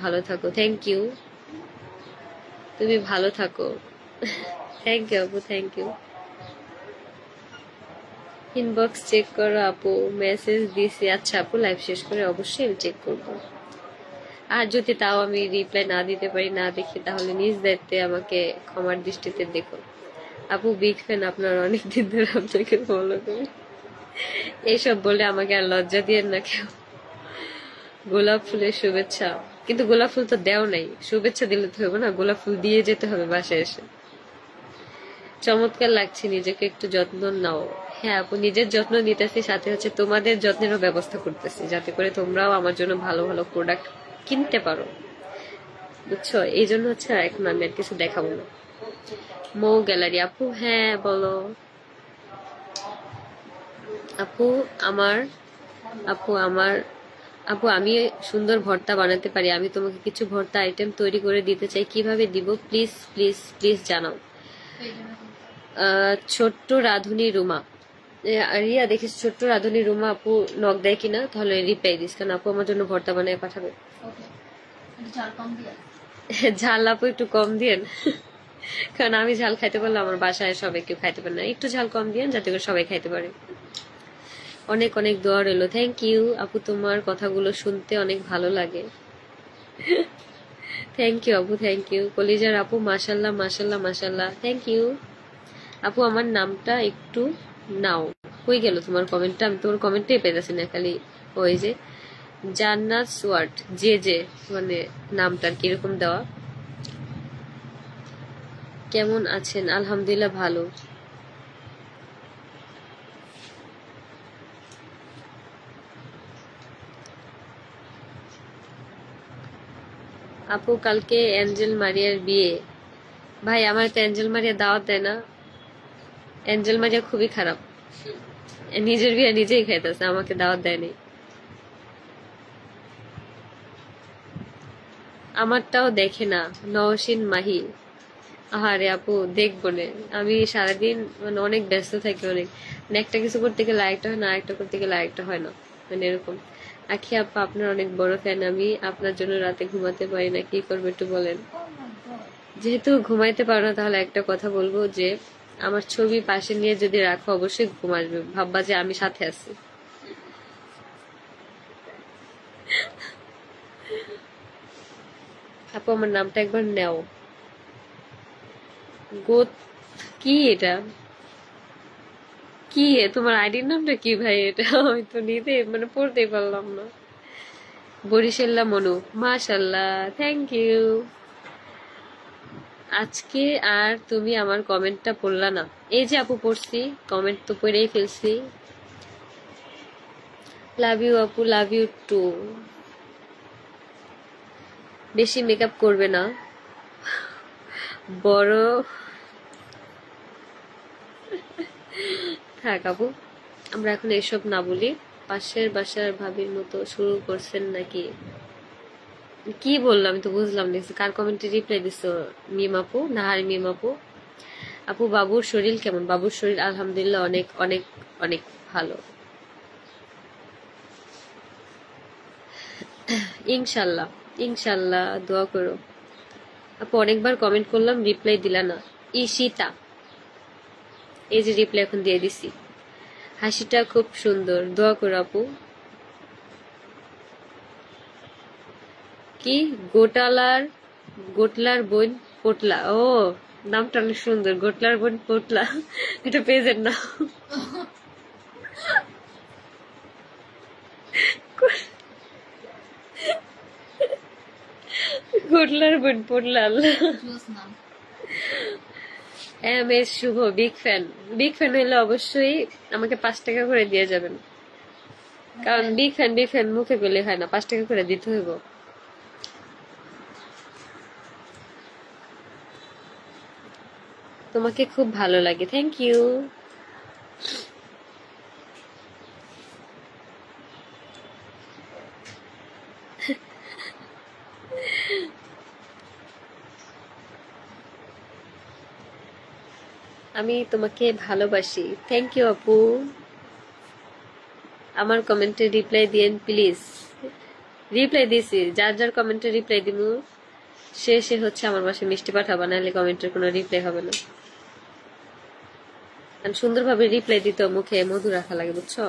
ভালো থাকো। Thank you, তুমি ভালো থাকো। থ্যাংক ইউ আপু, থ্যাংক ইউ। ইনবক্স চেক করো আপু, মেসেজ দিছি। আচ্ছা আপু, লাইভ শেষ করে অবশ্যই আমি চেক করবো। আর যদি তাও আমি রিপ্লাই না দিতে পারি, না দেখি, তাহলে নিজ দায়িত্বে আমাকে ক্ষমার দৃষ্টিতে দেখো। আপু বিগ ফ্যান আপনার, অনেকদিন ধরে আপনাকে ফলো করি। এইসব বলে আমাকে আর লজ্জা দিয়েন না কেউ। গোলাপ ফুলের শুভেচ্ছা, কিন্তু গোলাপ ফুল তো দেও নাই, শুভেচ্ছা দিলে তো হবে না, গোলাপ ফুল দিয়ে যেতে হবে বাসায় এসে। চমৎকার লাগছে, নিজেকে একটু যত্ন নাও। হ্যাঁ আপু, নিজের যত্ন নিতেছি, সাথে হচ্ছে তোমাদের যত্নেরও ব্যবস্থা করতেছি, যাতে করে তোমরাও আমার জন্য ভালো ভালো প্রোডাক্ট কিনতে পারো, বুঝছো? এই জন্য হচ্ছে এখন আমি আর কিছু দেখাবো না। মৌ গ্যালারি আপু, হ্যাঁ বলো। আপু আমার আপু আমার আপু, আমি সুন্দর ভর্তা বানাতে পারি, আমি তোমাকে কিছু ভর্তা আইটেম তৈরি করে দিতে চাই, কিভাবে দিব প্লিজ প্লিজ প্লিজ জানাও। ছোট্ট রাধুনী রুমা, রিয়া দেখিস ছোট্ট রাধুনী রুমা আপু নক দেয় কিনা, তাহলে রিপ্লাই দিস, কারণ আপু আমার জন্য ভর্তা বানিয়ে পাঠাবে। ঝাল আপু একটু কম দিয়েন, কারণ আমি ঝাল খাইতে পারলে আমার বাসায় সবাই কেউ খাইতে পারে না, একটু ঝাল কম দিয়েন যাতে করে সবাই খাইতে পারে। অনেক অনেক দোয়া রইলো। থ্যাংক ইউ আপু, তোমার কথাগুলো শুনতে অনেক ভালো লাগে। থ্যাংক ইউ আপু, থ্যাংক ইউ। কলিজার আপু, মাশাল্লাহ মাশাল্লাহ মাশাল্লাহ, থ্যাংক ইউ আপু। আমার নামটা একটু নাও। কই গেল তোমার কমেন্টটা? আমি তোমার কমেন্টটাই পেতেছি না, খালি ওই যে জান্নাত সোয়ার্ট, যে মানে নামটা কিরকম দেওয়া। কেমন আছেন? আলহামদুলিল্লাহ ভালো। আপু কালকে অ্যাঞ্জেল মারিয়ার বিয়ে। ভাই আমার তো অ্যাঞ্জেল মারিয়া দাওয়াত দেয় না, অ্যাঞ্জেল মারিয়া খুবই খারাপ, নিজের বিয়ে নিজেই খাইতেছে, আমাকে দাওয়াত দেয়নি। আমারটাও দেখে না, নওশিন মাহি। আহারে আপু, দেখবো না, আমি সারাদিন মানে অনেক ব্যস্ত থাকি, অনেক মানে একটা কিছু করতে গেলে আরেকটা হয় না, আরেকটা করতে গেলে আরেকটা হয় না, মানে এরকম। আখি আপা, আপনার অনেক বড় ফ্যান আমি, আপনার জন্য রাতে ঘুমাতে পারি না, কি করবো একটু বলেন। যেহেতু ঘুমাইতে পারো না, তাহলে একটা কথা বলবো যে আমার ছবি পাশে নিয়ে যদি রাখো, অবশ্যই ঘুম আসবে, ভাববা যে আমি সাথে আছি। আপু আমার নামটা একবার নেও। গোত কি এটা? কি তোমার আইডির নামটা কি ভাই? এটা আমি তো নিতে মানে পড়তেই পারলাম না। বরিশাল্লা মনু, মাশাল্লাহ, থ্যাংক ইউ। আজকে আর তুমি আমার কমেন্টটা পড়লা না। এই যে আপু পড়ছি, কমেন্ট তো পড়েই ফেলছি। লাভ ইউ আপু, লাভ ইউ টু। বেশি মেকআপ করবে না, বড় থাক আপু, আমরা এখন এসব না বলি। পাশের বাসার ভাবির মতো শুরু করছেন নাকি? কি বললাম আমি তো বুঝলাম না, কার কমেন্টে রিপ্লাই দিছো? মিম আপু, নাহার মিম আপু। আপু বাবুর শরীর কেমন? বাবুর শরীর আলহামদুলিল্লাহ অনেক অনেক অনেক ভালো, ইনশাল্লাহ ইনশাল্লাহ, দোয়া করো। আপু অনেকবার কমেন্ট করলাম, রিপ্লাই দিলা না। ঈশিতা, এই যে রিপ্লাই এখন দিয়ে দিছি। হাসিটা খুব সুন্দর, দোয়া করো আপু। কি গোটলার বোন পোটলা? ও, নামটা অনেক সুন্দর, গোটলার বোন পোটলা, এটা পেজের নাম। গোটলার বোন পোটলা, এম এস শুভ, বিগ ফ্যান। বিগ ফ্যান হলে অবশ্যই আমাকে 5 টাকা করে দিয়ে যাবেন, কারণ বিগ ফ্যান মুখে পেলে হয় না, 5 টাকা করে দিতে হইব। তোমাকে খুব ভালো লাগে, থ্যাংক ইউ। আমি তোমাকে ভালোবাসি, থ্যাংক ইউ আপু। আমার কমেন্টে রিপ্লাই দিয়েন প্লিজ, রিপ্লাই দিছি, যার যার কমেন্টে রিপ্লাই দিমু সে সে হচ্ছে আমার বাসায় মিষ্টি পাঠাবা, নাহলে কমেন্টের কোনো রিপ্লাই হবে না। সুন্দরভাবে রিপ্লাই দিতে মুখে মধু রাখা লাগে, বুঝছো?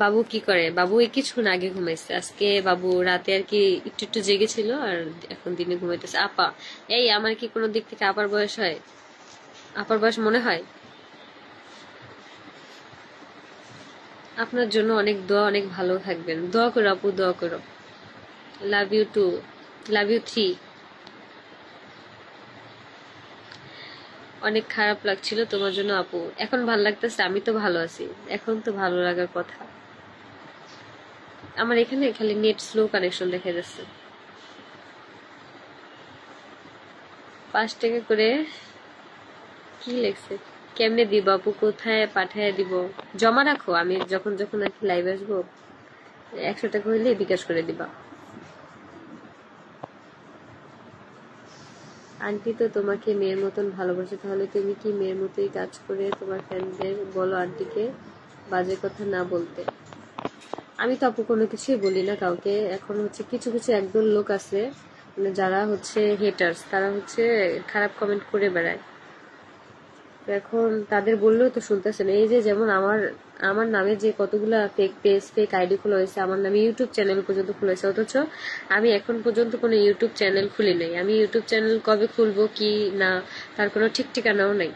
বাবু কি করে? বাবু এই কিছুক্ষণ আগে ঘুমাইছে। আজকে বাবু রাতে আর কি একটু একটু জেগেছিল, আর এখন দিনে ঘুমাইতেছে। আপা, এই আমার কি কোনো দিক থেকে আপার বয়স হয়? আপার বয়স মনে হয়? আপনার জন্য অনেক দোয়া, অনেক ভালো থাকবেন। দোয়া করো আপু, দোয়া করো। Love you too, love you 3। অনেক খারাপ লাগছিল তোমার জন্য আপু, এখন ভালো লাগতেছে। আমি তো ভালো আছি, এখন তো ভালো লাগার কথা। আমার এখানে খালি নেট স্লো কানেকশন দেখা যাচ্ছে। 5 টাকা করে কি লেখছে? কেমনে দিব আপু, কোথায় পাঠায় দিব? জমা রাখো, আমি যখন যখন আর কি লাইভ আসবো 100 টাকা হইলে বিকাশ করে দিবা। আন্টি তো তোমাকে মেয়ের মতন ভালোবাসে, তাহলে তুমি কি মেয়ের মতোই কাজ করে তোমার ফ্যানদের বলো আন্টিকে বাজে কথা না বলতে? আমি তো আপু কোনো কিছুই বলি না কাউকে। এখন হচ্ছে কিছু কিছু একদল লোক আছে, মানে যারা হচ্ছে হেটার্স, তারা হচ্ছে খারাপ কমেন্ট করে বেড়ায়। এখন তাদের বললেও তো শুনতেছে না। এই যে যেমন আমার আমার নামে যে কতগুলা ফেক পেজ, ফেক আইডি খোলা হয়েছে, আমার নামে ইউটিউব চ্যানেল পর্যন্ত খোলা হয়েছে, অথচ আমি এখন পর্যন্ত কোনো ইউটিউব চ্যানেল খুলি নাই। আমি ইউটিউব চ্যানেল কবে খুলবো কি না তার কোনো ঠিক ঠিকানাও নাই।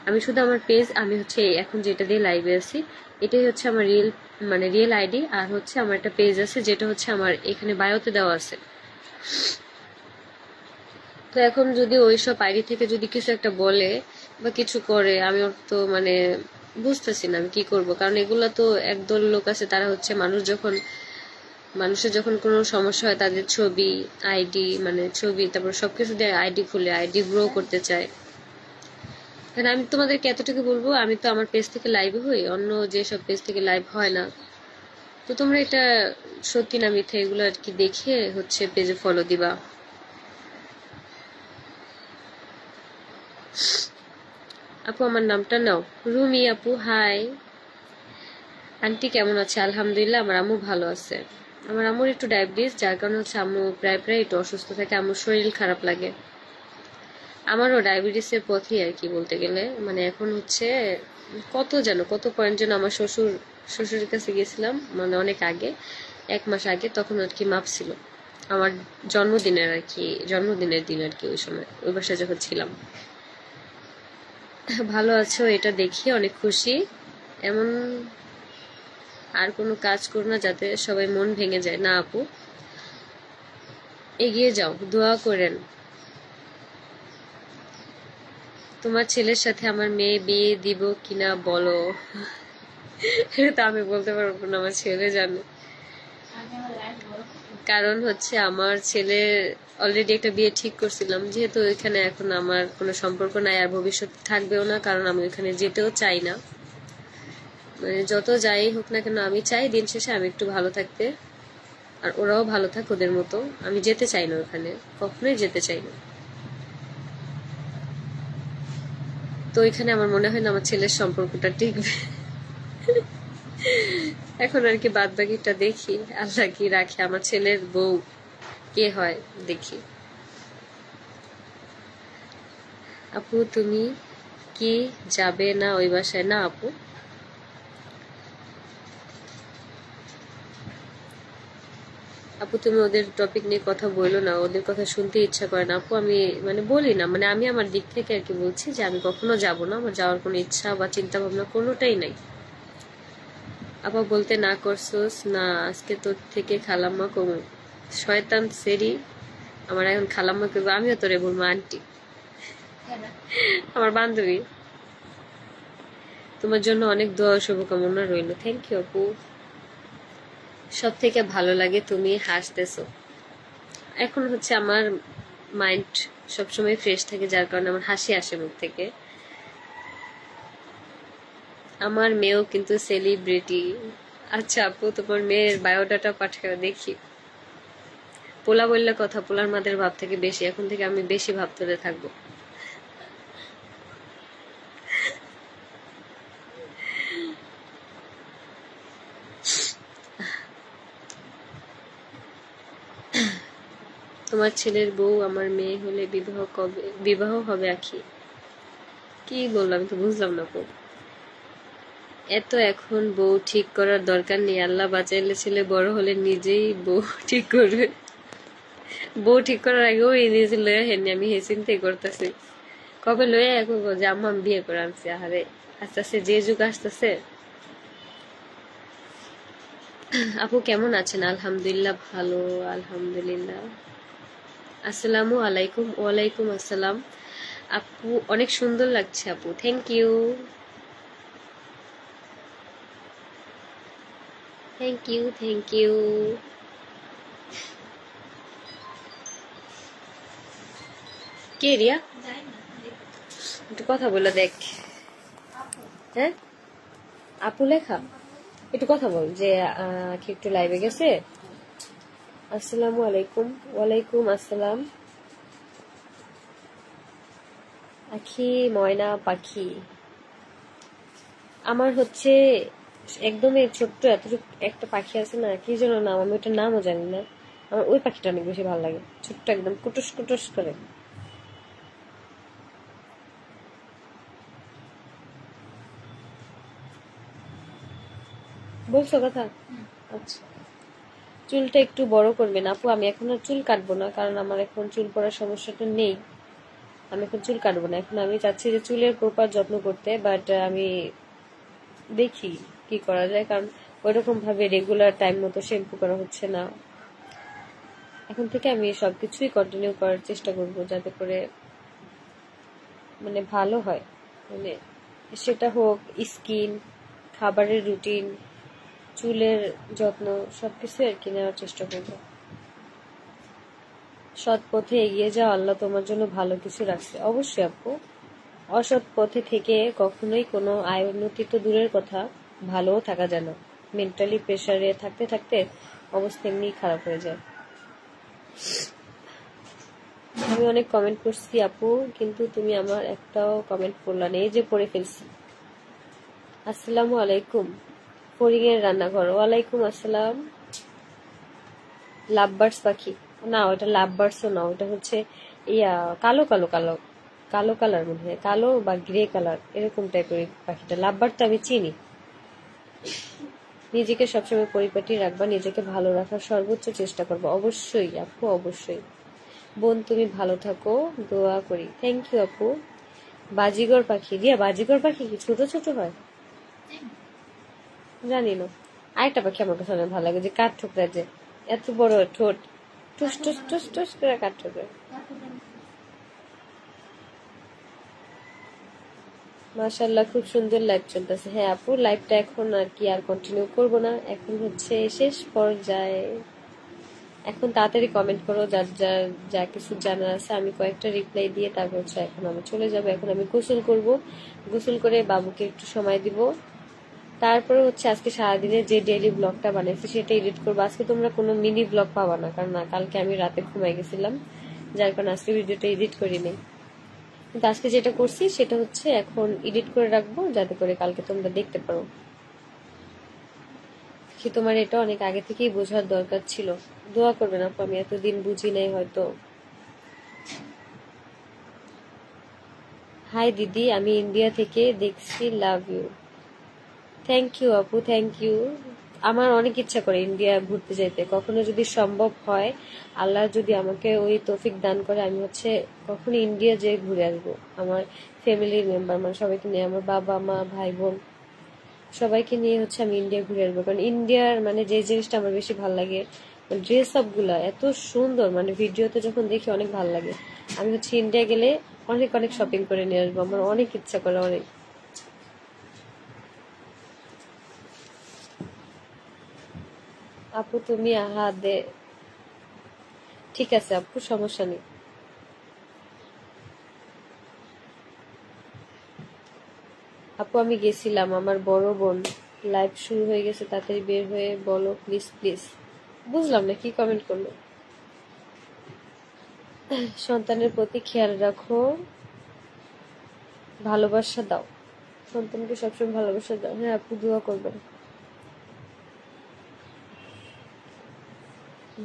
আমি শুধু আমার পেজ, আমি হচ্ছে এখন যেটা দিয়ে লাইভে আছি এটাই হচ্ছে আমার রিয়েল, মানে রিয়েল আইডি। আর হচ্ছে আমার একটা পেজ আছে যেটা হচ্ছে আমার এখানে বায়োতে দেওয়া আছে। তো এখন যদি ওইসব আইডি থেকে যদি কিছু একটা বলে বা কিছু করে, আমি তো মানে বুঝতেছি না আমি কি করব। কারণ এগুলা তো একদল লোক আছে, তারা হচ্ছে মানুষের যখন কোনো সমস্যা হয় তাদের ছবি, আইডি, মানে ছবি তারপর সবকিছু দিয়ে আইডি খুলে আইডি গ্রো করতে চায়। কারণ আমি তোমাদেরকে এতটুকু বলবো, আমি তো আমার পেজ থেকে লাইভ হই, অন্য যেসব পেজ থেকে লাইভ হয় না। তো তোমরা এটা সত্যি না মিথ্যা এগুলো আর কি দেখে হচ্ছে পেজে ফলো দিবা। আপু আমার নামটা নাও। রুমি আপু, হাই। আন্টি কেমন আছে? আলহামদুলিল্লাহ, আমার আম্মু ভালো আছে। আমার আম্মুর একটু ডায়াবেটিস, যার কারণে হচ্ছে আম্মু প্রায় প্রায় একটু অসুস্থ থাকে, আম্মুর শরীর খারাপ লাগে। আমারও ডায়াবেটিসের পথেই আর কি বলতে গেলে। মানে এখন হচ্ছে কত পয়েন্ট যেন আমার শ্বশুরের কাছে গেছিলাম, মানে অনেক আগে, 1 মাস আগে, তখন আর কি মাপছিল আমার জন্মদিনের আর কি, জন্মদিনের দিন আর কি, ওই সময় ওই বাসায় যখন ছিলাম। ভালো আছো এটা দেখি অনেক খুশি। এমন আর কোনো কাজ করো না যাতে সবাই মন ভেঙে যায়। না আপু, এগিয়ে যাও, দোয়া করেন। তোমার ছেলের সাথে আমার মেয়ে বিয়ে দিব কিনা বলো। এটা আমি বলতে পারবো না, আমার ছেলে জানে। কারণ হচ্ছে আমার ছেলে অলরেডি একটা বিয়ে ঠিক করছিলাম, যেহেতু এখানে এখন আমার কোনো সম্পর্ক নাই আর ভবিষ্যতে থাকবেও না, কারণ আমি ওখানে যেতেও চাই না। মানে যত যাই হোক না কেন, আমি চাই দিন শেষে আমি একটু ভালো থাকতে, আর ওরাও ভালো থাক ওদের মতো। আমি যেতে চাই না ওখানে, কখনোই যেতে চাই না। তো এখানে আমার মনে হয় না আমার ছেলের সম্পর্কটা টিকবে। এখন আর কি বাদ বাকিটা দেখি, আল্লাহ কি রাখে। আমার ছেলের বউ কে হয় দেখি। আপু তুমি কি যাবে না ওই বাসায়? না আপু, আপু তুমি ওদের টপিক নিয়ে কথা বলো না, ওদের কথা শুনতে ইচ্ছা করে না আপু। আমি মানে বলি না, মানে আমি আমার দিক থেকে আর কি বলছি যে আমি কখনো যাব না, আমার যাওয়ার কোনো ইচ্ছা বা চিন্তা ভাবনা কোনোটাই নাই। আপা বলতে না করছোস না, আজকে তোর থেকে খালাম্মা কমু। শয়তান সেরি, আমার এখন খালাম্মা করবো, আমিও তোরে বলবো আন্টি, আমার বান্ধবী। তোমার জন্য অনেক দোয়া ও শুভকামনা রইল। থ্যাংক ইউ আপু। সব থেকে ভালো লাগে তুমি হাসতেছো। এখন হচ্ছে আমার মাইন্ড সবসময় ফ্রেশ থাকে, যার কারণে আমার হাসি আসে মুখ থেকে। আমার মেয়েও কিন্তু সেলিব্রিটি। আচ্ছা আপু, তোমার মেয়ের বায়োডাটা পাঠাও দেখি। পোলা বললে কথা, পোলার মাদের ভাব থেকে বেশি, এখন থেকে আমি বেশি ভাব ধরে থাকবো। তোমার ছেলের বউ আমার মেয়ে হলে বিবাহ হবে আখি? কি বললাম তো বুঝলাম না আপু। এত এখন বউ ঠিক করার দরকার নেই, আল্লাহ বাঁচাইলে ছেলে বড় হলে নিজেই বউ ঠিক করবে। বউ ঠিক করার আগেও এই নিজে লয়ে হেনি, আমি হে চিন্তাই করতেছি কবে লয়ে এক যে আম্মা আমি বিয়ে করে আনছি। আহারে আস্তে আস্তে যে যুগ আসতেছে। আপু কেমন আছেন? আলহামদুলিল্লাহ ভালো, আলহামদুলিল্লাহ। আসসালামু আলাইকুম। ওয়ালাইকুম আসসালাম। আপু অনেক সুন্দর লাগছে আপু, thank you, thank you, thank you. কে রিয়া? একটু কথা বলে দেখ। হ্যাঁ আপু লেখা, একটু কথা বল যে কি একটু লাইভে গেছে। আসসালামু আলাইকুম। ওয়ালাইকুম আসসালাম। আখি ময়না পাখি আমার হচ্ছে একদমই ছোট্ট এতটুকু একটা পাখি আছে না, কি যেন নাম, আমি ওটার নামও জানি না। আমার ওই পাখিটা অনেক বেশি ভালো লাগে, ছোট্ট একদম কুটুস কুটুস করে। বলছো কথা? আচ্ছা, চুলটা একটু বড় করবেন আপু। আমি এখন আর চুল কাটবো না, কারণ আমার এখন চুল পড়ার সমস্যাটা নেই। আমি এখন চুল কাটবো না, এখন আমি চাচ্ছি যে চুলের প্রপার যত্ন করতে, বাট আমি দেখি কি করা যায়, কারণ ওইরকম ভাবে রেগুলার টাইম মতো শ্যাম্পু করা হচ্ছে না। এখন থেকে আমি সবকিছুই কন্টিনিউ করার চেষ্টা করব, যাতে করে মানে ভালো হয়। মানে সেটা হোক স্কিন, খাবারের রুটিন, চুলের যত্ন, সবকিছু আর কি নেওয়ার চেষ্টা করব। সৎ পথে এগিয়ে যাও, আল্লাহ তোমার জন্য ভালো কিছু রাখছে। অবশ্যই আপু, অসৎ পথে থেকে কখনোই কোনো আয় উন্নতি তো দূরের কথা, ভালোও থাকা যায় না। মেন্টালি প্রেসারে থাকতে থাকতে অবস্থা এমনি খারাপ হয়ে যায়। আমি অনেক কমেন্ট করছি আপু, কিন্তু তুমি আমার একটাও কমেন্ট পড়লা না, এই যে পড়ে ফেলছি। আসসালামু আলাইকুম। ফড়িং এর রান্নাঘর। ওয়ালাইকুম আসসালাম। লাভবার্ডস পাখি না, ওটা লাভবার্ডসও না, ওটা হচ্ছে ইয়া কালো কালো কালো কালো কালার, মনে হয় কালো বা গ্রে কালার এরকম টাইপের পাখিটা। লাভবার্ড তো আমি চিনি। নিজেকে সবসময় পরিপাটি রাখবা, নিজেকে ভালো রাখার সর্বোচ্চ চেষ্টা করবো। অবশ্যই আপু, অবশ্যই। বোন তুমি ভালো থাকো, দোয়া করি। থ্যাংক ইউ আপু। বাজিগর পাখি দিয়া, বাজিগর পাখি কি ছোট ছোট হয়? জানি না। আরেকটা পাখি আমার কাছে অনেক ভালো লাগে, যে কাঠ ঠোকরা, যে এত বড় ঠোঁট, টুস টুস টুস টুস করে কাঠ ঠোকরা। মাশাআল্লাহ, খুব সুন্দর লাইভ চলতেছে। হ্যাঁ আপু, লাইভটা এখন আর কি আর কন্টিনিউ করব না, এখন হচ্ছে শেষ পর্যায়ে। এখন তাড়াতাড়ি কমেন্ট করো যার যার যা কিছু জানার আছে, আমি কয়েকটা রিপ্লাই দিয়ে তারপর হচ্ছে এখন আমি চলে যাব। এখন আমি গোসল করব, গোসল করে বাবুকে একটু সময় দিব, তারপরে হচ্ছে আজকে সারাদিনে যে ডেইলি ব্লগটা বানাইছি সেটা এডিট করবো। আজকে তোমরা কোনো মিনি ব্লগ পাবা না, কারণ কালকে আমি রাতে ঘুমাই গেছিলাম, যার কারণে আজকে ভিডিওটা এডিট করিনি। কিন্তু আজকে যেটা করছি সেটা হচ্ছে এখন এডিট করে রাখবো, যাতে করে কালকে তোমরা দেখতে পারো। কি তোমার এটা অনেক আগে থেকেই বোঝার দরকার ছিল। দোয়া করবেন আপু, আমি এতদিন বুঝি নাই হয়তো। হাই দিদি, আমি ইন্ডিয়া থেকে দেখছি, লাভ ইউ। থ্যাংক ইউ আপু, থ্যাংক ইউ। আমার অনেক ইচ্ছা করে ইন্ডিয়া ঘুরতে যেতে, কখনো যদি সম্ভব হয়, আল্লাহ যদি আমাকে ওই তৌফিক দান করে, আমি হচ্ছে কখনো ইন্ডিয়া যেয়ে ঘুরে আসবো। আমার ফ্যামিলির মেম্বার মানে সবাইকে নিয়ে, আমার বাবা মা ভাই বোন সবাইকে নিয়ে হচ্ছে আমি ইন্ডিয়া ঘুরে আসবো। কারণ ইন্ডিয়ার মানে যে জিনিসটা আমার বেশি ভালো লাগে, ড্রেস আপ গুলা এত সুন্দর, মানে ভিডিওতে যখন দেখি অনেক ভালো লাগে। আমি হচ্ছে ইন্ডিয়া গেলে অনেক অনেক শপিং করে নিয়ে আসবো, আমার অনেক ইচ্ছা করে অনেক। আপু তুমি আহা দে, ঠিক আছে আপু, সমস্যা নেই। আপু আমি গেছিলাম, আমার বড় বোন। লাইভ শুরু হয়ে গেছে, তাড়াতাড়ি বের হয়ে বলো প্লিজ প্লিজ। বুঝলাম না কি কমেন্ট করলো। সন্তানের প্রতি খেয়াল রাখো, ভালোবাসা দাও, সন্তানকে সবসময় ভালোবাসা দাও। হ্যাঁ আপু, দোয়া করবেন।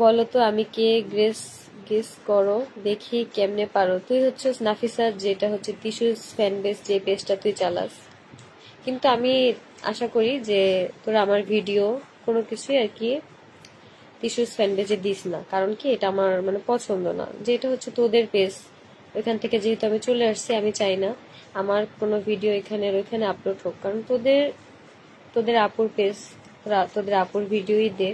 বলো তো আমি কে? গ্রেস প্র্যাকটিস করো, দেখি কেমনে পারো। তুই হচ্ছে নাফিসা, যেটা হচ্ছে টিস্যুস ফ্যান বেস, যে পেজটা তুই চালাস, কিন্তু আমি আশা করি যে তোরা আমার ভিডিও কোনো কিছুই আর কি টিস্যুস ফ্যান পেজে দিস না। কারণ কি, এটা আমার মানে পছন্দ না। যেটা হচ্ছে তোদের পেজ, ওইখান থেকে যেহেতু আমি চলে আসছি, আমি চাই না আমার কোনো ভিডিও এখানে ওইখানে আপলোড হোক। কারণ তোদের তোদের আপুর পেজ, তোদের আপুর ভিডিওই দে।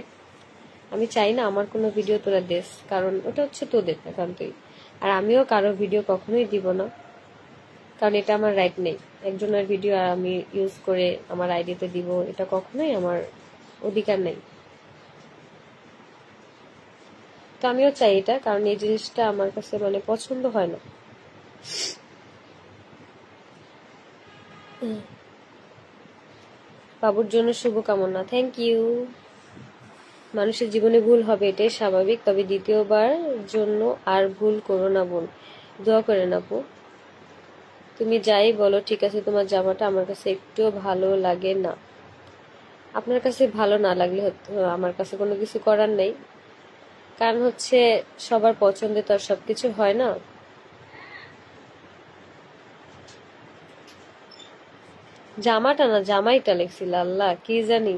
আমি চাই না আমার কোনো ভিডিও তোরা দেস, কারণ ওটা হচ্ছে তোদের একান্তই। আর আমিও কারো ভিডিও কখনোই দিব না, কারণ এটা আমার রাইট নেই। একজনের ভিডিও আমি ইউজ করে আমার আইডিতে দিব, এটা কখনোই আমার অধিকার নেই। তো আমিও চাই এটা, কারণ এই জিনিসটা আমার কাছে মানে পছন্দ হয় না। বাবুর জন্য শুভকামনা। Thank you. মানুষের জীবনে ভুল হবে, এটাই স্বাভাবিক, তবে দ্বিতীয়বার জন্য আর ভুল করো না বোন, দোয়া করে না আপু। তুমি যাই বলো, ঠিক আছে, তোমার জামাটা আমার কাছে একটুও ভালো লাগে না। আপনার কাছে ভালো না লাগলে আমার কাছে কোনো কিছু করার নেই, কারণ হচ্ছে সবার পছন্দে তো আর সবকিছু হয় না। জামাটা না জামাইটা লেখছিল, আল্লাহ কি জানি,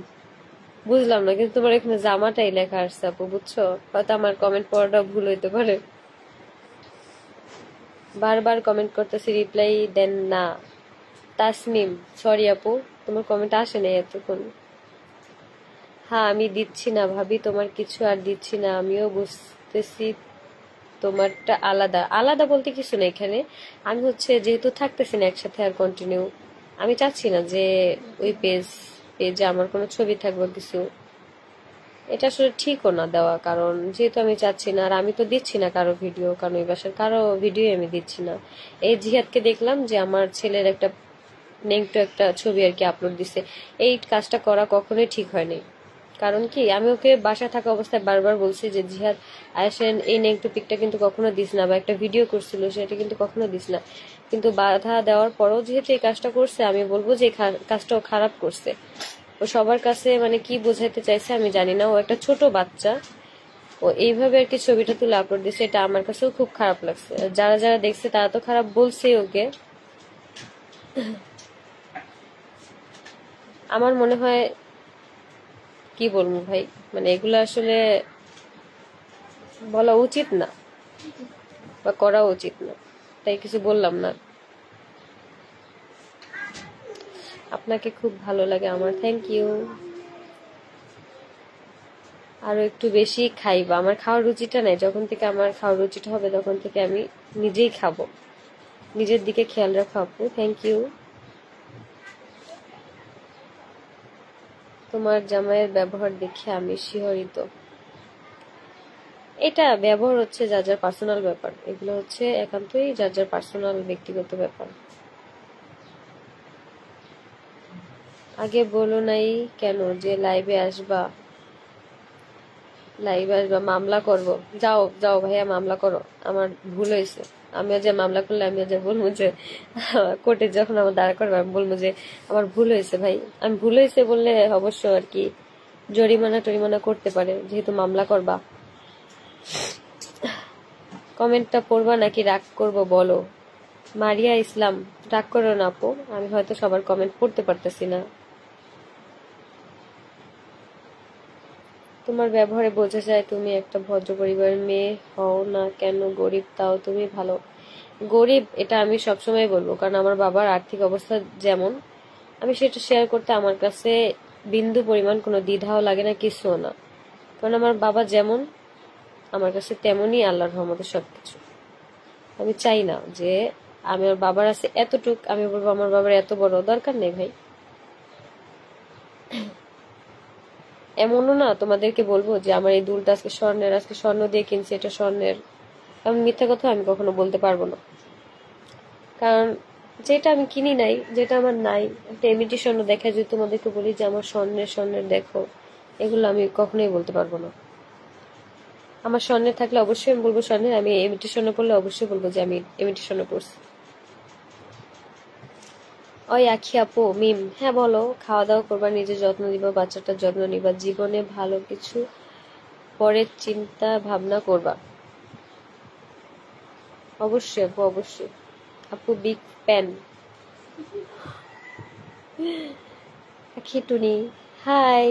বুঝলাম না, কিন্তু তোমার এখানে জামাটাই লেখা আসছে আপু, বুঝছো? হয়তো আমার কমেন্ট পড়াটা ভুল হইতে পারে। বারবার কমেন্ট করতেছি, রিপ্লাই দেন না। তাসনিম, সরি আপু, তোমার কমেন্ট আসে নাই এতক্ষণ। হ্যাঁ, আমি দিচ্ছি না ভাবি, তোমার কিছু আর দিচ্ছি না, আমিও বুঝতেছি তোমারটা আলাদা। আলাদা বলতে কিছু না এখানে, আমি হচ্ছে যেহেতু থাকতেছি না একসাথে আর কন্টিনিউ, আমি চাচ্ছি না যে ওই পেজে আমার কোনো ছবি থাকবে কিছু। এটা আসলে ঠিকও না দেওয়া, কারণ যেহেতু আমি চাচ্ছি না, আর আমি তো দিচ্ছি না কারো ভিডিও, কারণ ওই বাসার কারো ভিডিও আমি দিচ্ছি না। এই জিহাদকে দেখলাম যে আমার ছেলের একটা নেংটো একটা ছবি আর কি আপলোড দিছে, এই কাজটা করা কখনোই ঠিক হয়নি। কারণ কি, আমি ওকে বাসায় থাকা অবস্থায় বারবার বলছি যে জিহাদ আসেন, এই নেংটো পিকটা কিন্তু কখনো দিস না, বা একটা ভিডিও করছিল সেটা কিন্তু কখনো দিস না। কিন্তু বাধা দেওয়ার পরও যেহেতু এই কাজটা করছে, আমি বলবো যে কাজটাও খারাপ করছে। ও সবার কাছে মানে কি বোঝাইতে চাইছে আমি জানি না, ও একটা ছোট বাচ্চা, ও এইভাবে আর কি ছবিটা তুলে আপলোড দিছে, এটা আমার কাছেও খুব খারাপ লাগছে। যারা যারা দেখছে তারা তো খারাপ বলছে ওকে। আমার মনে হয়, কি বলবো ভাই, মানে এগুলো আসলে বলা উচিত না বা করা উচিত না, তাই কিছু বললাম না। আপনাকে খুব ভালো লাগে আমার, থ্যাংক ইউ। আরো একটু বেশি খাইবা, আমার খাওয়ার রুচিটা নাই, যখন থেকে আমার খাওয়ার রুচিটা হবে তখন থেকে আমি নিজেই খাবো। নিজের দিকে খেয়াল রাখো আপু, থ্যাংক ইউ। তোমার জামাইয়ের ব্যবহার দেখে আমি শিহরিত। এটা ব্যবহার হচ্ছে যার যার পার্সোনাল ব্যাপার, এগুলো হচ্ছে একান্তই যার যার পার্সোনাল ব্যক্তিগত ব্যাপার। আগে বলো নাই কেন যে লাইভে আসবা? মামলা করব? যাও যাও ভাইয়া, মামলা করো, আমার ভুল হয়েছে। আমিও যে মামলা করলে আমিও যে বলবো যে কোর্টে যখন আমার দাঁড়া করবে, আমি বলবো যে আমার ভুল হয়েছে ভাই। আমি ভুল হয়েছে বললে অবশ্য আর কি জরিমানা টরিমানা করতে পারে, যেহেতু মামলা করবা। কমেন্টটা পড়বা নাকি রাগ করবো বলো? মারিয়া ইসলাম, রাগ করো না আপু, আমি হয়তো সবার কমেন্ট পড়তে পারতেছি না। তোমার ব্যবহারে বোঝা যায় তুমি একটা ভদ্র পরিবারের মেয়ে হও না কেন, গরিব তাও তুমি ভালো। গরিব এটা আমি সবসময় বলবো, কারণ আমার বাবার আর্থিক অবস্থা যেমন, আমি সেটা শেয়ার করতে আমার কাছে বিন্দু পরিমাণ কোনো দ্বিধাও লাগে না, কিছুও না। কারণ আমার বাবা যেমন, আমার কাছে তেমনই আল্লাহর রহমতে সবকিছু। আমি চাই না যে আমার বাবার আছে এতটুক, আমি বলবো আমার বাবার এত বড়, দরকার নেই ভাই। এমনও না তোমাদেরকে বলবো যে আমার এই দুলটা আজকে স্বর্ণের, আজকে স্বর্ণ দিয়ে কিনছি, এটা স্বর্ণের। এমন মিথ্যা কথা আমি কখনো বলতে পারবো না, কারণ যেটা আমি কিনি নাই, যেটা আমার নাই, একটা এমনিটি স্বর্ণ দেখা যদি তোমাদেরকে বলি যে আমার স্বর্ণের স্বর্ণের দেখো, এগুলো আমি কখনোই বলতে পারবো না। আমার স্বর্ণের থাকলে অবশ্যই আমি বলবো স্বর্ণের, আমি এমনিটি স্বর্ণ পড়লে অবশ্যই বলবো যে আমি এমনিটি স্বর্ণ পড়ছি। ওই আখি আপু মিম, হ্যাঁ বলো। খাওয়া দাওয়া করবা, নিজের যত্ন দিবা, বাচ্চাটার যত্ন নিবা, জীবনে ভালো কিছু পরে চিন্তা ভাবনা করবা। অবশ্যই আপু, অবশ্যই আপু, বিগ ফ্যান। খিটুনি, হাই।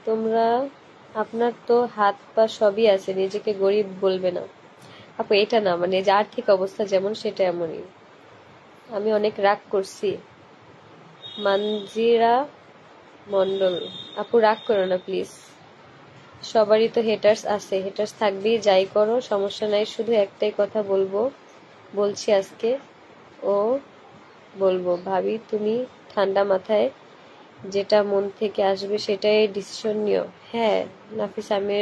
তোমরা, আপনার তো হাত পা সবই আছে, নিজেকে গরিব বলবে না। আপু এটা না, মানে যে আর্থিক অবস্থা যেমন সেটা এমনই। আমি অনেক রাগ করছি। মানজিরা মন্ডল, আপু রাগ করো না প্লিজ। সবারই তো হেটার্স আছে, হেটার্স থাকবেই, যাই করো সমস্যা নাই। শুধু একটাই কথা বলছি আজকে ও বলবো, ভাবি তুমি ঠান্ডা মাথায় যেটা মন থেকে আসবে সেটাই ডিসিশন নিও। হ্যাঁ নাফিস, আমি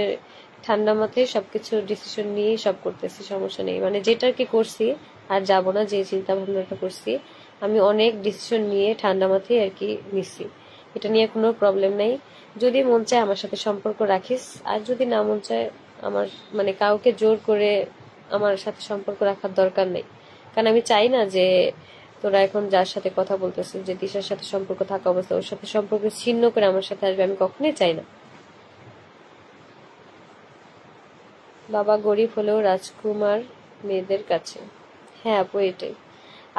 ঠান্ডা মাথায় সবকিছু ডিসিশন নিয়েই সব করতেছি, সমস্যা নেই। মানে যেটা কি করছি আর যাব না, যে চিন্তা ভাবনাটা করছি আমি অনেক ডিসিশন নিয়ে ঠান্ডা মাথায় আর কি নিচ্ছি। এটা নিয়ে কোনো প্রবলেম নাই। যদি মন চায় আমার সাথে সম্পর্ক রাখিস, আর যদি না মন চায় আমার, মানে কাউকে জোর করে আমার সাথে সম্পর্ক রাখার দরকার নেই। কারণ আমি চাই না যে তোরা এখন যার সাথে কথা বলতেছিস, যে দিশার সাথে সম্পর্ক থাকা অবস্থা ওর সাথে সম্পর্ক ছিন্ন করে আমার সাথে আসবে, আমি কখনোই চাই না। বাবা গরিব হলেও রাজকুমার মেয়েদের কাছে। হ্যাঁ আপু এটাই।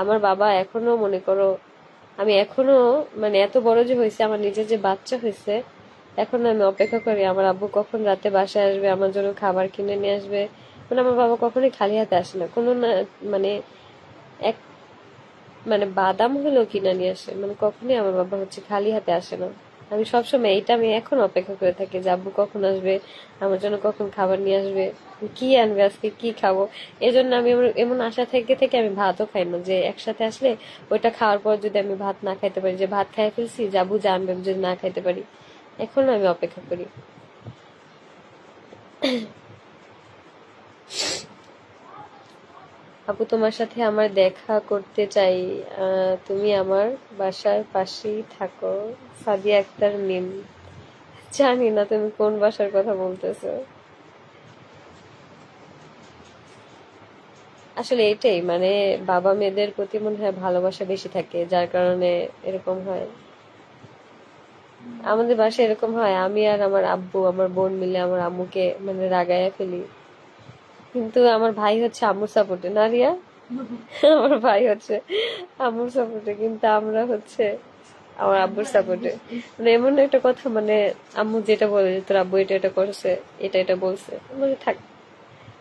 আমার বাবা এখনো, মনে করো আমি এখনো, মানে এত বড় যে হয়েছে, আমার নিজের যে বাচ্চা হয়েছে, এখন আমি অপেক্ষা করি আমার আব্বু কখন রাতে বাসায় আসবে, আমার জন্য খাবার কিনে নিয়ে আসবে। মানে আমার বাবা কখনোই খালি হাতে আসে না, কোনো না, মানে এক, মানে বাদাম হলেও কিনে নিয়ে আসে, মানে কখনোই আমার বাবা হচ্ছে খালি হাতে আসে না। আমি সবসময় এইটা আমি এখন অপেক্ষা করে থাকি যে আব্বু কখন আসবে, আমার জন্য কখন খাবার নিয়ে আসবে, কি আনবে আজকে, কি খাবো। এজন্য আমি এমন আশা থেকে থেকে আমি ভাতও খাই না, যে একসাথে আসলে ওইটা খাওয়ার পর যদি আমি ভাত না খাইতে পারি, যে ভাত খাই ফেলছি, যে আব্বু জানবে আমি যদি না খাইতে পারি। এখনো আমি অপেক্ষা করি। আপু তোমার সাথে আমার দেখা করতে চাই। তুমি আমার বাসার পাশেই থাকো। সাদিয়া আক্তার মিম। জানি না তুমি কোন বাসার কথা বলতেছো। আসলে এটাই, মানে বাবা মেয়েদের প্রতি মনে হয় ভালোবাসা বেশি থাকে, যার কারণে এরকম হয়। আমাদের বাসায় এরকম হয়, আমি আর আমার আব্বু আমার বোন মিলে আমার আম্মুকে মানে রাগায়া ফেলি। কিন্তু আমার ভাই হচ্ছে আম্মুর সাপোর্টে, না রিয়া? আমার ভাই হচ্ছে আম্মুর সাপোর্টে, কিন্তু আমরা হচ্ছে আমার আব্বুর সাপোর্টে। মানে এমন একটা কথা, মানে আম্মু যেটা বলে যে তোর আব্বু এটা এটা করছে, এটা এটা বলছে, মানে থাক।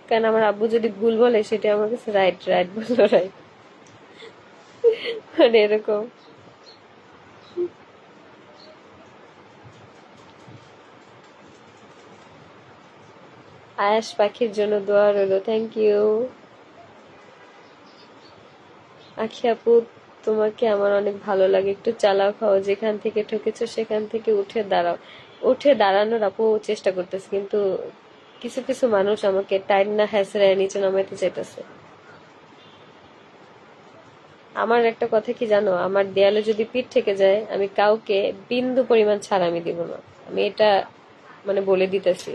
কারণ আমার আব্বু যদি ভুল বলে সেটা আমার কাছে রাইট, রাইট বললো রাইট, মানে এরকম। আয়াস পাখির জন্য দোয়া রইলো, থ্যাংক ইউ। আখি আপু, তোমাকে আমার অনেক ভালো লাগে, একটু চালাও খাও, যেখান থেকে ঠকেছো সেখান থেকে উঠে দাঁড়াও। উঠে দাঁড়ানোর আপু চেষ্টা করতেছে, কিন্তু কিছু কিছু মানুষ আমাকে টাইম না হ্যাসরায় নিচে নামাইতে চাইতেছে। আমার একটা কথা কি জানো, আমার দেয়ালে যদি পিঠ থেকে যায় আমি কাউকে বিন্দু পরিমাণ ছাড় আমি দিব না। আমি এটা মানে বলে দিতেছি।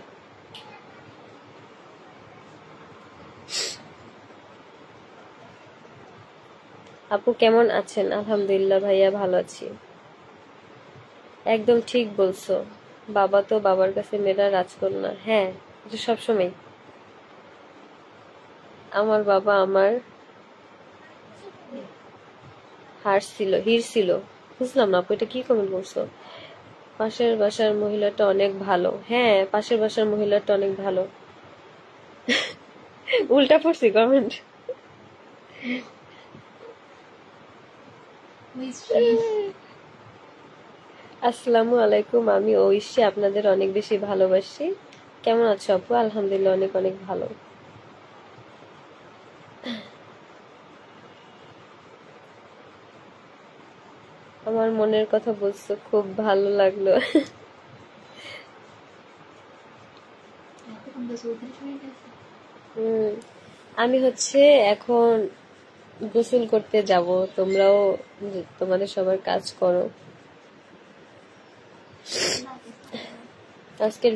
আপু কেমন আছেন? আলহামদুলিল্লাহ ভাইয়া, ভালো আছি। একদম ঠিক বলছো। বাবা তো বাবার কাছে মেয়েরা রাজকন্যা। হ্যাঁ, এটা সবসময়। আমার বাবা আমার হার ছিল, হির ছিল। বুঝলাম না আপু, এটা কি কমেন্ট করছো? পাশের বাসার মহিলাটা অনেক ভালো। হ্যাঁ, পাশের বাসার মহিলাটা অনেক ভালো। উল্টা পড়ছি কমেন্ট। আসসালামু আলাইকুম, আমি ঐশী, আপনাদের অনেক বেশি ভালোবাসি। কেমন আছো আপু? আলহামদুলিল্লাহ, অনেক অনেক ভালো। আমার মনের কথা বলছো, খুব ভালো লাগলো। হুম, আমি হচ্ছে এখন গোসল করতে যাব। তোমরাও তোমাদের সবার কাজ করো। আজকের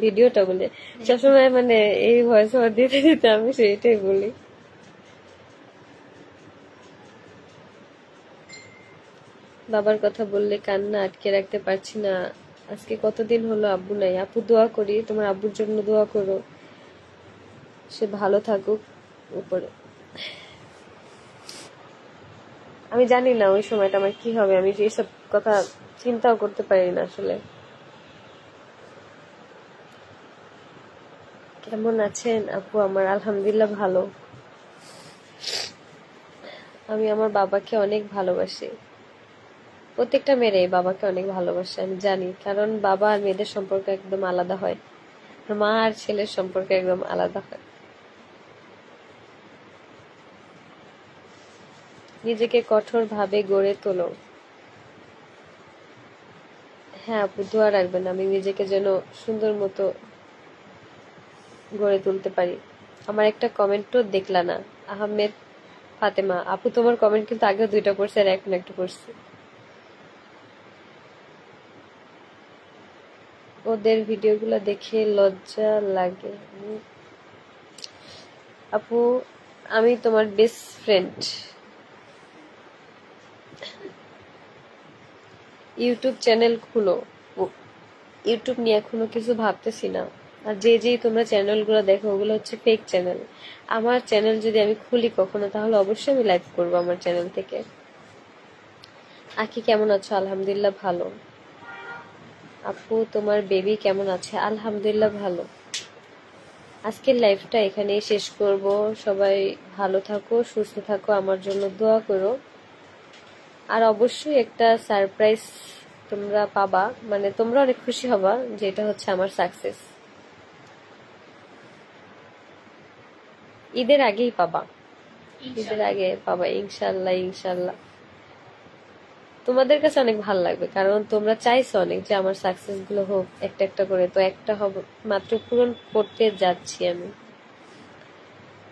ভিডিওটা বলে সবসময় মানে এই ভয়েস ওভার দিতে দিতে আমি সেইটাই বলি। বাবার কথা বললে কান্না আটকে রাখতে পারছি না। আজকে কতদিন হলো আব্বু নাই। আপু দোয়া করি, তোমার আব্বুর জন্য দোয়া করো, সে ভালো থাকুক উপরে। আমি জানি না ওই সময়টা আমার কি হবে, আমি যে এইসব কথা চিন্তাও করতে পারি না আসলে। কেমন আছেন আপু? আমার আলহামদুলিল্লাহ ভালো। আমি আমার বাবাকে অনেক ভালোবাসি। প্রত্যেকটা মেয়েরাই বাবাকে অনেক ভালোবাসে, আমি জানি, কারণ বাবা আর মেয়েদের সম্পর্ক একদম আলাদা হয়, আর মা আর ছেলের সম্পর্ক একদম আলাদা হয়। নিজেকে কঠোর ভাবে গড়ে তোলো। হ্যাঁ আপু, দোয়া রাখবেন আমি নিজেকে যেন সুন্দর মতো গড়ে তুলতে পারি। আমার একটা কমেন্টও দেখলা না, আহমেদ ফাতেমা আপু, তোমার কমেন্ট কিন্তু আগে 2টা পড়ছে আর এখন একটা পড়ছে। ওদের ভিডিওগুলো দেখে লজ্জা লাগে। আপু, আমি তোমার বেস্ট ফ্রেন্ড। ইউটিউব চ্যানেল খুলো। ইউটিউব নিয়ে এখনো কিছু ভাবতেছি না। আর যেই তোমরা চ্যানেলগুলো দেখো ওগুলো হচ্ছে ফেক চ্যানেল। আমার চ্যানেল যদি আমি খুলি কখনো, তাহলে অবশ্যই আমি লাইভ করবো আমার চ্যানেল থেকে। আকি কেমন আছো? আলহামদুলিল্লাহ ভালো। আপু, তোমার বেবি কেমন আছে? আলহামদুলিল্লাহ ভালো। আজকের লাইভটা এখানেই শেষ করব। সবাই ভালো থাকো, সুস্থ থাকো, আমার জন্য দোয়া করো। আর অবশ্যই একটা সারপ্রাইজ তোমরা পাবা, মানে তোমরা অনেক খুশি হবা, যেটা হচ্ছে আমার সাকসেস। ঈদের আগেই পাবা, ঈদের আগে পাবা ইনশাল্লাহ। ইনশাল্লাহ তোমাদের কাছে অনেক ভালো লাগবে, কারণ তোমরা চাইছো অনেক যে আমার সাকসেস গুলো হোক একটা একটা করে, তো একটা হবে মাত্র পূরণ করতে যাচ্ছি আমি।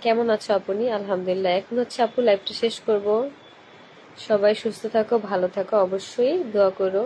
কেমন আছো আপনি? আলহামদুলিল্লাহ। এখন হচ্ছে আপু লাইভটা শেষ করব। সবাই সুস্থ থাকো, ভালো থাকো, অবশ্যই দোয়া করো।